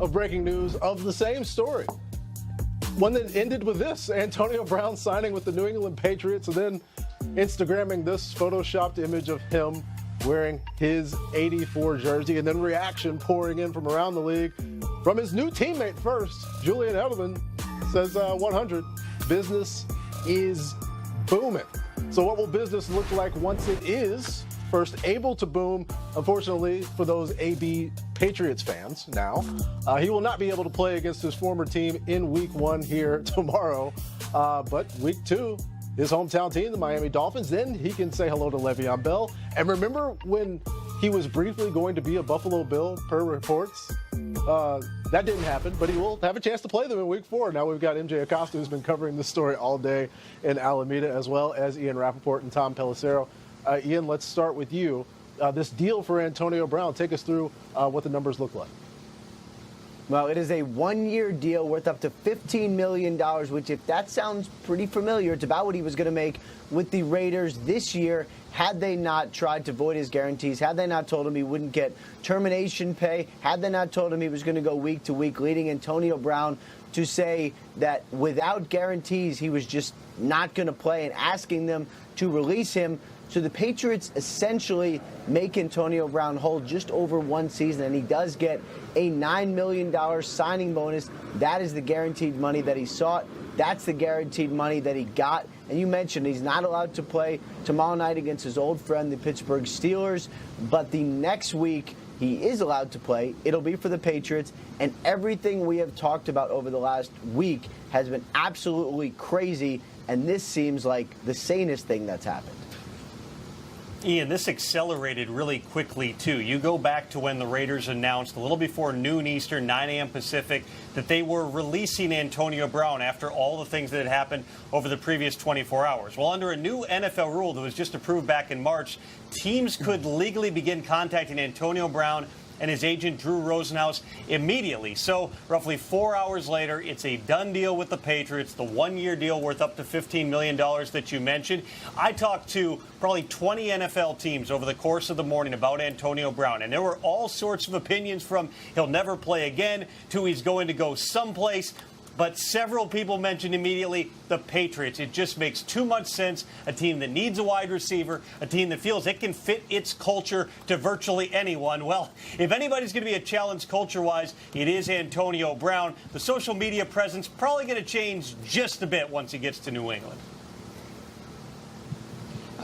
of breaking news of the same story. One that ended with this: Antonio Brown signing with the New England Patriots, and then Instagramming this photoshopped image of him wearing his 84 jersey, and then reaction pouring in from around the league. From his new teammate first, Julian Edelman says 100, business is booming. So what will business look like once it is first able to boom? Unfortunately for those AB Patriots fans now, he will not be able to play against his former team in week 1 here tomorrow. But week 2, his hometown team, the Miami Dolphins, then he can say hello to Le'Veon Bell. And remember when he was briefly going to be a Buffalo Bill, per reports? That didn't happen, but he will have a chance to play them in week 4. Now we've got MJ Acosta, who's been covering this story all day in Alameda, as well as Ian Rappaport and Tom Pelissero. Ian, let's start with you. This deal for Antonio Brown, take us through what the numbers look like. Well, it is a 1-year deal worth up to $15 million, which, if that sounds pretty familiar, it's about what he was going to make with the Raiders this year had they not tried to void his guarantees, had they not told him he wouldn't get termination pay, had they not told him he was going to go week to week, leading Antonio Brown to say that without guarantees he was just not going to play and asking them to release him. So the Patriots essentially make Antonio Brown whole just over 1 season, and he does get a $9 million signing bonus. That is the guaranteed money that he sought. That's the guaranteed money that he got. And you mentioned he's not allowed to play tomorrow night against his old friend, the Pittsburgh Steelers. But the next week, he is allowed to play. It'll be for the Patriots. And everything we have talked about over the last week has been absolutely crazy. And this seems like the sanest thing that's happened. Ian, this accelerated really quickly, too. You go back to when the Raiders announced a little before noon Eastern, 9 a.m. Pacific, that they were releasing Antonio Brown after all the things that had happened over the previous 24 hours. Well, under a new NFL rule that was just approved back in March, teams could legally begin contacting Antonio Brown and his agent, Drew Rosenhaus, immediately. So roughly 4 hours later, it's a done deal with the Patriots, the 1-year deal worth up to $15 million that you mentioned. I talked to probably 20 NFL teams over the course of the morning about Antonio Brown, and there were all sorts of opinions, from he'll never play again to he's going to go someplace. But several people mentioned immediately the Patriots. It just makes too much sense. A team that needs a wide receiver, a team that feels it can fit its culture to virtually anyone. Well, if anybody's going to be a challenge culture-wise, it is Antonio Brown. The social media presence probably going to change just a bit once he gets to New England.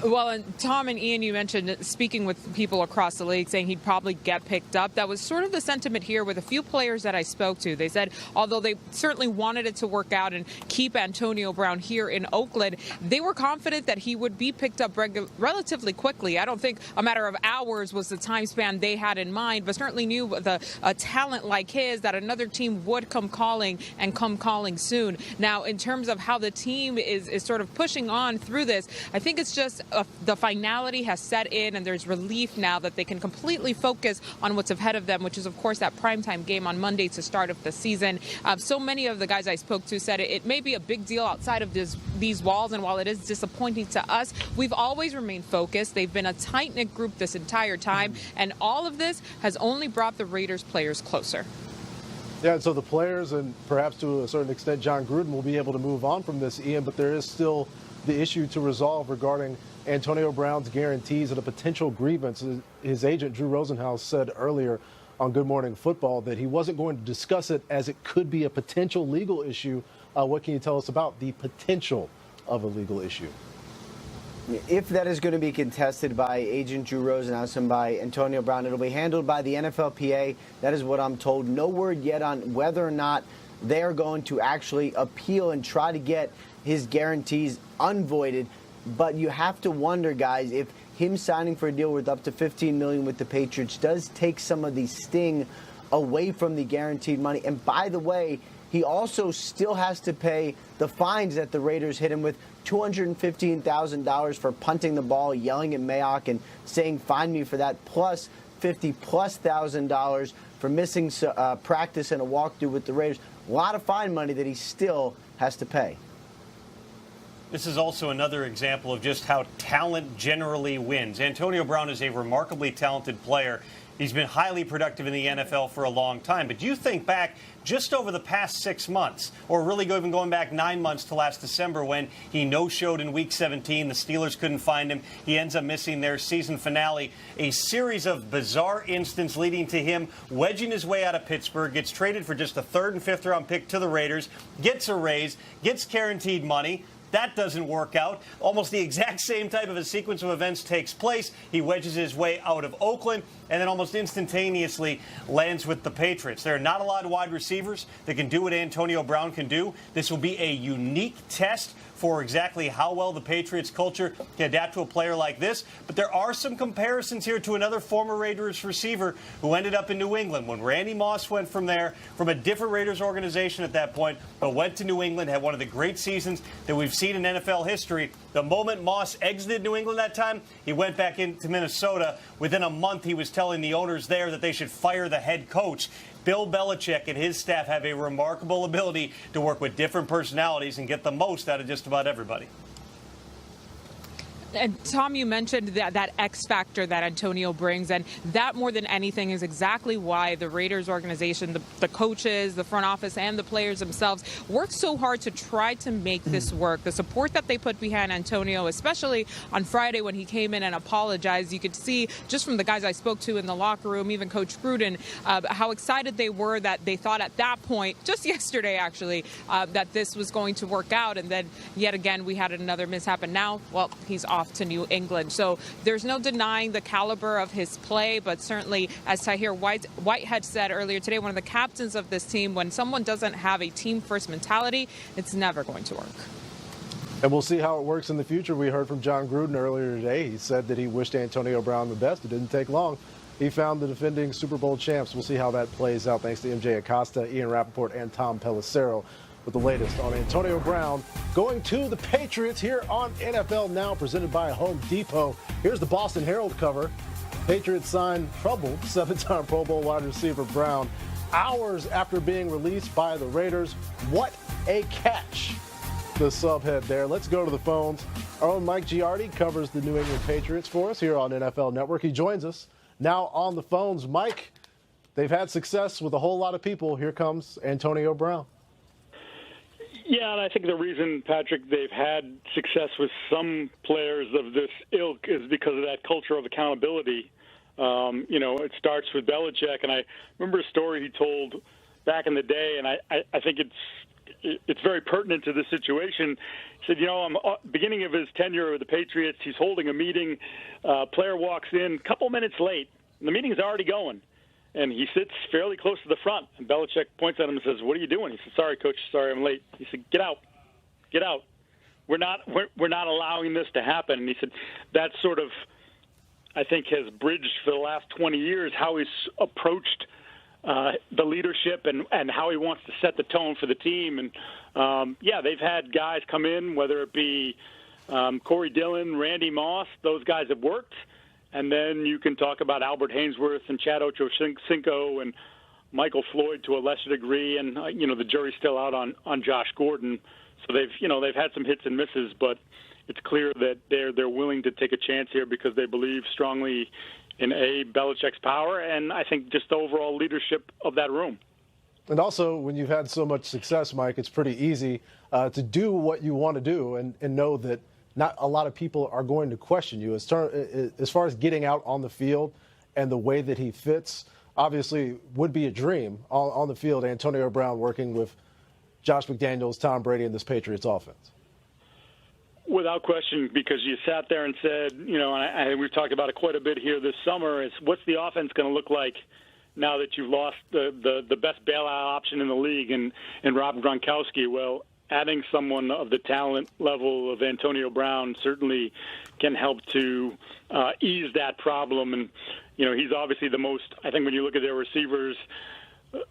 Well, and Tom and Ian, you mentioned speaking with people across the league saying he'd probably get picked up. That was sort of the sentiment here with a few players that I spoke to. They said, although they certainly wanted it to work out and keep Antonio Brown here in Oakland, they were confident that he would be picked up relatively quickly. I don't think a matter of hours was the time span they had in mind, but certainly knew with a talent like his that another team would come calling and come calling soon. Now, in terms of how the team is sort of pushing on through this, I think it's just the finality has set in, and there's relief now that they can completely focus on what's ahead of them, which is, of course, that primetime game on Monday to start of the season. So many of the guys I spoke to said it may be a big deal outside of these walls, and while it is disappointing to us, we've always remained focused. They've been a tight-knit group this entire time, and all of this has only brought the Raiders players closer. Yeah, and so the players, and perhaps to a certain extent John Gruden, will be able to move on from this, Ian, but there is still the issue to resolve regarding Antonio Brown's guarantees and a potential grievance. His agent, Drew Rosenhaus, said earlier on Good Morning Football that he wasn't going to discuss it as it could be a potential legal issue. What can you tell us about the potential of a legal issue? If that is going to be contested by agent Drew Rosenhaus and by Antonio Brown, it'll be handled by the NFLPA. That is what I'm told. No word yet on whether or not they are going to actually appeal and try to get his guarantees unvoided. But you have to wonder, guys, if him signing for a deal worth up to $15 million with the Patriots does take some of the sting away from the guaranteed money. And by the way, he also still has to pay the fines that the Raiders hit him with, $215,000 for punting the ball, yelling at Mayock and saying, "Fine me for that," plus $50,000 for missing practice and a walkthrough with the Raiders. A lot of fine money that he still has to pay. This is also another example of just how talent generally wins. Antonio Brown is a remarkably talented player, He's been highly productive in the NFL for a long time. But you think back just over the past 6 months, or really even going back 9 months to last December when he no-showed in Week 17. The Steelers couldn't find him. He ends up missing their season finale. A series of bizarre instances leading to him wedging his way out of Pittsburgh, gets traded for just a 3rd and 5th round pick to the Raiders, gets a raise, gets guaranteed money. That doesn't work out. Almost the exact same type of a sequence of events takes place. He wedges his way out of Oakland and then almost instantaneously lands with the Patriots. There are not a lot of wide receivers that can do what Antonio Brown can do. This will be a unique test for exactly how well the Patriots culture can adapt to a player like this. But there are some comparisons here to another former Raiders receiver who ended up in New England when Randy Moss went from there, from a different Raiders organization at that point, but went to New England, had one of the great seasons that we've seen in NFL history. The moment Moss exited New England that time, he went back into Minnesota. Within a month, he was telling the owners there that they should fire the head coach. Bill Belichick and his staff have a remarkable ability to work with different personalities and get the most out of just about everybody. And Tom, you mentioned that X factor that Antonio brings, and that more than anything is exactly why the Raiders organization, the coaches, the front office, and the players themselves work so hard to try to make this work. The support that they put behind Antonio, especially on Friday when he came in and apologized, you could see just from the guys I spoke to in the locker room, even Coach Gruden, how excited they were, that they thought at that point, just yesterday actually, that this was going to work out. And then yet again, we had another mishap, and now, well, he's off to New England. So there's no denying the caliber of his play, but certainly, as Tahir Whitehead said earlier today, one of the captains of this team, when someone doesn't have a team-first mentality, it's never going to work. And we'll see how it works in the future. We heard from John Gruden earlier today. He said that he wished Antonio Brown the best. It didn't take long. He found the defending Super Bowl champs. We'll see how that plays out. Thanks to MJ Acosta, Ian Rappaport, and Tom Pelissero with the latest on Antonio Brown going to the Patriots here on NFL Now, presented by Home Depot. Here's the Boston Herald cover. Patriots signed troubled 7-time Pro Bowl wide receiver Brown hours after being released by the Raiders. What a catch, the subhead there. Let's go to the phones. Our own Mike Giardi covers the New England Patriots for us here on NFL Network. He joins us now on the phones. Mike, they've had success with a whole lot of people. Here comes Antonio Brown. Yeah, and I think the reason, Patrick, they've had success with some players of this ilk is because of that culture of accountability. It starts with Belichick, and I remember a story he told back in the day, and I think it's very pertinent to this situation. He said, beginning of his tenure with the Patriots, he's holding a meeting. Player walks in a couple minutes late, and the meeting's already going. And he sits fairly close to the front. And Belichick points at him and says, "What are you doing?" He said, "Sorry, coach. Sorry, I'm late." He said, "Get out. Get out. We're not allowing this to happen." And he said, that sort of, I think, has bridged for the last 20 years how he's approached the leadership and how he wants to set the tone for the team. And, they've had guys come in, whether it be Corey Dillon, Randy Moss. Those guys have worked. And then you can talk about Albert Hainsworth and Chad Ochocinco and Michael Floyd to a lesser degree, and the jury's still out on Josh Gordon. So they've had some hits and misses, but it's clear that they're willing to take a chance here because they believe strongly in Belichick's power, and I think just the overall leadership of that room. And also, when you've had so much success, Mike, it's pretty easy to do what you want to do and know that not a lot of people are going to question you. As far as getting out on the field and the way that he fits, obviously would be a dream on the field, Antonio Brown working with Josh McDaniels, Tom Brady, and this Patriots offense. Without question, because you sat there and said, and we've talked about it quite a bit here this summer, is what's the offense going to look like now that you've lost the best bailout option in the league in Rob Gronkowski? Well, adding someone of the talent level of Antonio Brown certainly can help to ease that problem. And, he's obviously the most, I think when you look at their receivers,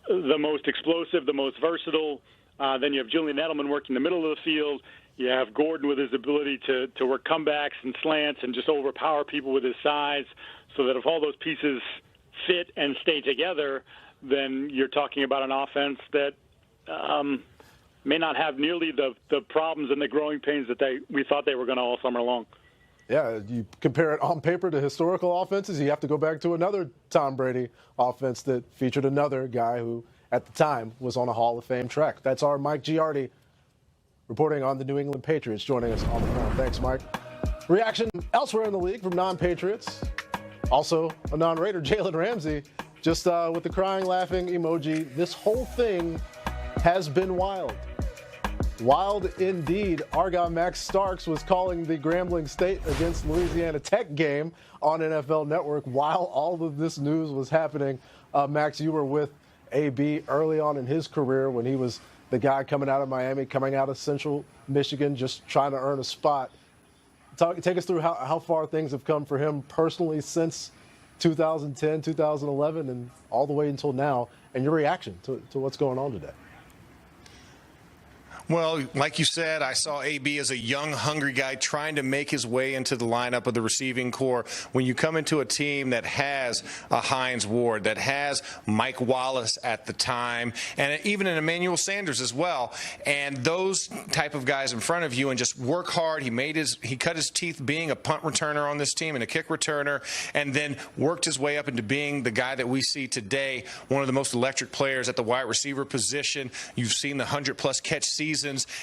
the most explosive, the most versatile. Then you have Julian Edelman working the middle of the field. You have Gordon with his ability to work comebacks and slants and just overpower people with his size, so that if all those pieces fit and stay together, then you're talking about an offense that may not have nearly the problems and the growing pains that we thought they were going to all summer long. Yeah, you compare it on paper to historical offenses, you have to go back to another Tom Brady offense that featured another guy who, at the time, was on a Hall of Fame track. That's our Mike Giardi reporting on the New England Patriots, joining us on the phone. Thanks, Mike. Reaction elsewhere in the league from non-Patriots. Also, a non-Raider, Jalen Ramsey, just with the crying, laughing emoji. This whole thing has been wild. Wild indeed. Argonne Max Starks was calling the Grambling State against Louisiana Tech game on NFL Network while all of this news was happening. Max, you were with AB early on in his career when he was the guy coming out of Miami, coming out of Central Michigan, just trying to earn a spot. Take us through how far things have come for him personally since 2010, 2011, and all the way until now, and your reaction to what's going on today. Well, like you said, I saw AB as a young, hungry guy trying to make his way into the lineup of the receiving corps. When you come into a team that has a Hines Ward, that has Mike Wallace at the time, and even an Emmanuel Sanders as well, and those type of guys in front of you, and just work hard. He cut his teeth being a punt returner on this team and a kick returner, and then worked his way up into being the guy that we see today, one of the most electric players at the wide receiver position. You've seen the 100-plus catch seasons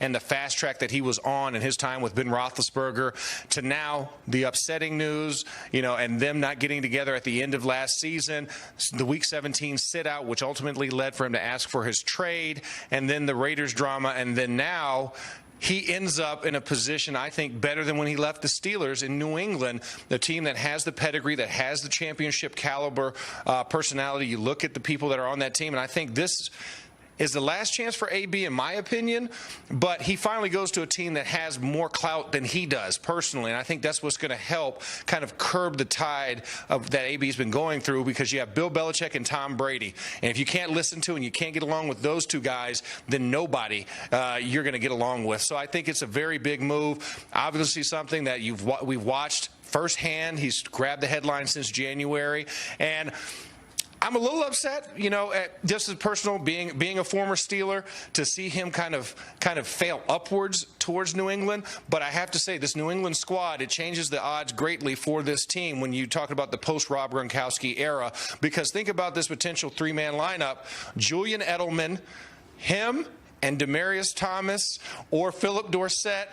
and the fast track that he was on in his time with Ben Roethlisberger, to now the upsetting news, and them not getting together at the end of last season, the Week 17 sit-out, which ultimately led for him to ask for his trade, and then the Raiders drama, and then now he ends up in a position, I think, better than when he left the Steelers in New England, the team that has the pedigree, that has the championship caliber personality. You look at the people that are on that team, and I think this is the last chance for AB, in my opinion, but he finally goes to a team that has more clout than he does personally, and I think that's what's going to help kind of curb the tide of that AB's been going through, because you have Bill Belichick and Tom Brady, and if you can't listen to and you can't get along with those two guys, then nobody you're going to get along with. So I think it's a very big move, obviously something that we've watched firsthand. He's grabbed the headline since January, and I'm a little upset, just as personal, being a former Steeler, to see him kind of fail upwards towards New England. But I have to say, this New England squad, it changes the odds greatly for this team when you talk about the post-Rob Gronkowski era. Because think about this potential three-man lineup: Julian Edelman, him, and Demaryius Thomas or Philip Dorsett.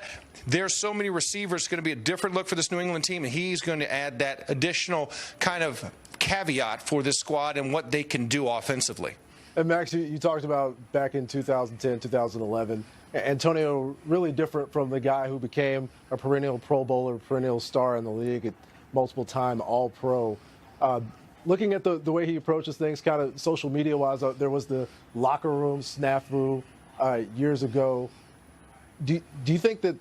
There's so many receivers. It's going to be a different look for this New England team, and he's going to add that additional kind of caveat for this squad and what they can do offensively. And Max, you talked about back in 2010, 2011, Antonio really different from the guy who became a perennial Pro Bowler, perennial star in the league, at multiple-time All-Pro. Looking at the way he approaches things, kind of social media-wise, there was the locker room snafu years ago. Do you think that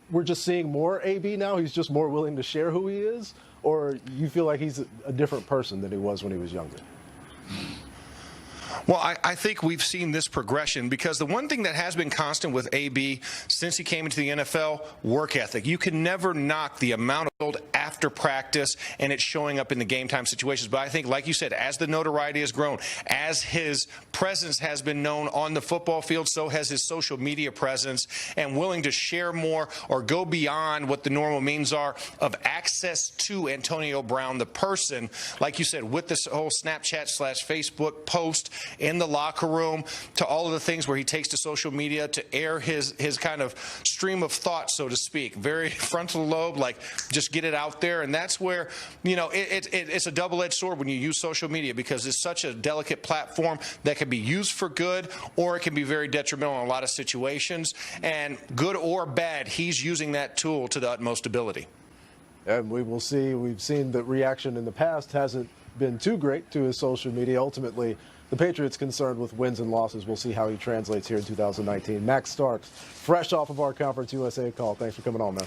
we're just seeing more AB now? He's just more willing to share who he is? Or you feel like he's a different person than he was when he was younger? Well, I think we've seen this progression, because the one thing that has been constant with AB since he came into the NFL, work ethic. You can never knock the amount of after practice, and it's showing up in the game time situations. But I think, like you said, as the notoriety has grown, as his presence has been known on the football field, so has his social media presence, and willing to share more or go beyond what the normal means are of access to Antonio Brown, the person, like you said, with this whole Snapchat/Facebook post in the locker room, to all of the things where he takes to social media to air his kind of stream of thought, so to speak. Very frontal lobe, like just get it out there. And that's where, it's a double-edged sword when you use social media, because it's such a delicate platform that can be used for good, or it can be very detrimental in a lot of situations. And good or bad, he's using that tool to the utmost ability. And we will see. We've seen the reaction in the past hasn't been too great to his social media. Ultimately, the Patriots concerned with wins and losses. We'll see how he translates here in 2019. Max Starks, fresh off of our Conference USA call. Thanks for coming on, man.